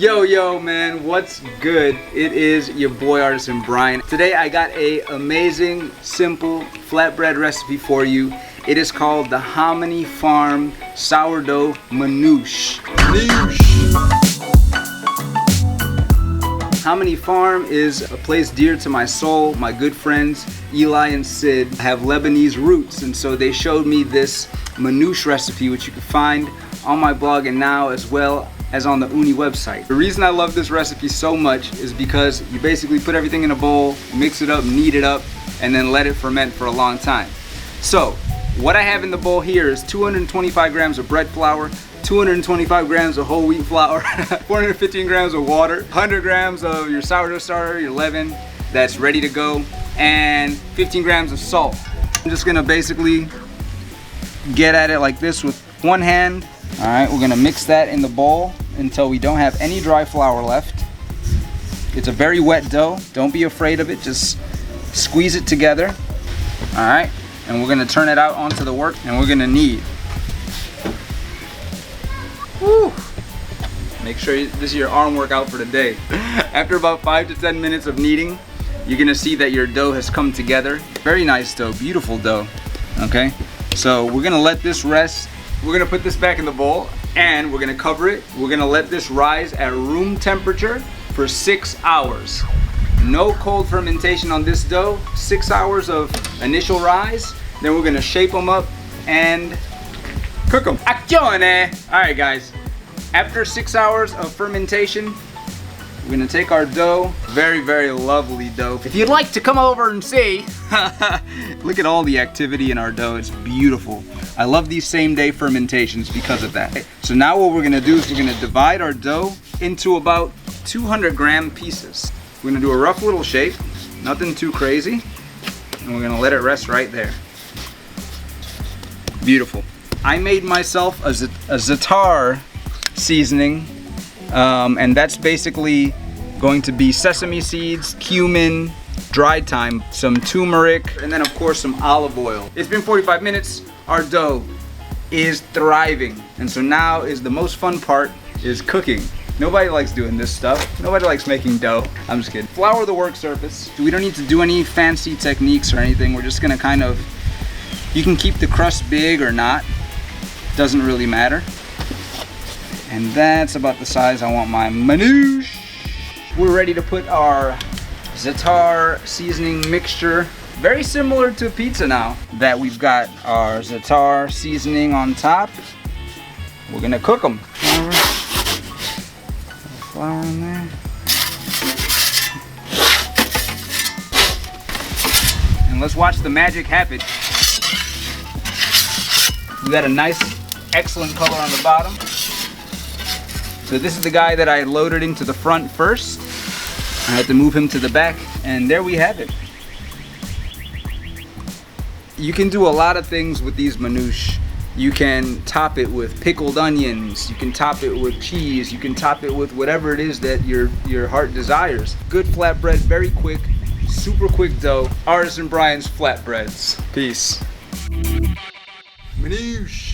Yo man, what's good? It is your boy Artisan Bryan. Today I got a amazing simple flatbread recipe for you. It is called the Hominy Farm sourdough manouche. Hominy Farm is a place dear to my soul. My good friends Eli and Sid have Lebanese roots, and so they showed me this manouche recipe, which you can find on my blog and now as well as on the Ooni website. The reason I love this recipe so much is because you basically put everything in a bowl, mix it up, knead it up, and then let it ferment for a long time. So what I have in the bowl here is 225 grams of bread flour, 225 grams of whole wheat flour, 415 grams of water, 100 grams of your sourdough starter, your leaven that's ready to go, and 15 grams of salt. I'm just gonna basically get at it like this with one hand. All right, we're gonna mix that in the bowl until we don't have any dry flour left. It's a very wet dough. Don't be afraid of it. Just squeeze it together. All right, and we're gonna turn it out onto the work and we're gonna knead. Woo! Make sure this is your arm workout for the day. After about 5 to 10 minutes of kneading, you're gonna see that your dough has come together. Very nice dough, beautiful dough. Okay, so we're gonna let this rest. We're gonna put this back in the bowl and we're gonna cover it. We're gonna let this rise at room temperature for 6 hours. No cold fermentation on this dough. 6 hours of initial rise. Then we're gonna shape them up and cook them. Accione! All right, guys. After 6 hours of fermentation, we're gonna take our dough. Very, very lovely dough. If you'd like to come over and see, look at all the activity in our dough. It's beautiful. I love these same day fermentations because of that. So now what we're gonna do is we're gonna divide our dough into about 200 gram pieces. We're gonna do a rough little shape, nothing too crazy, and we're gonna let it rest right there. Beautiful. I made myself a za'atar seasoning, and that's basically going to be sesame seeds, cumin, dried thyme, some turmeric, and then of course some olive oil. It's been 45 minutes. Our dough is thriving, and so now is the most fun part, is cooking. Nobody likes doing this stuff. Nobody likes making dough. I'm just kidding. Flour the work surface. We don't need to do any fancy techniques or anything. We're just gonna kind of, you can keep the crust big or not. Doesn't really matter. And that's about the size I want my manouche. We're ready to put our za'atar seasoning mixture. Very similar to pizza now that we've got our za'atar seasoning on top. We're gonna cook them. Flour in there. And let's watch the magic happen. We got a nice, excellent color on the bottom. So this is the guy that I loaded into the front first. I had to move him to the back, and there we have it. You can do a lot of things with these manouche. You can top it with pickled onions, you can top it with cheese, you can top it with whatever it is that your heart desires. Good flatbread, very quick, super quick dough. Artisan Bryan's flatbreads. Peace. Manouche.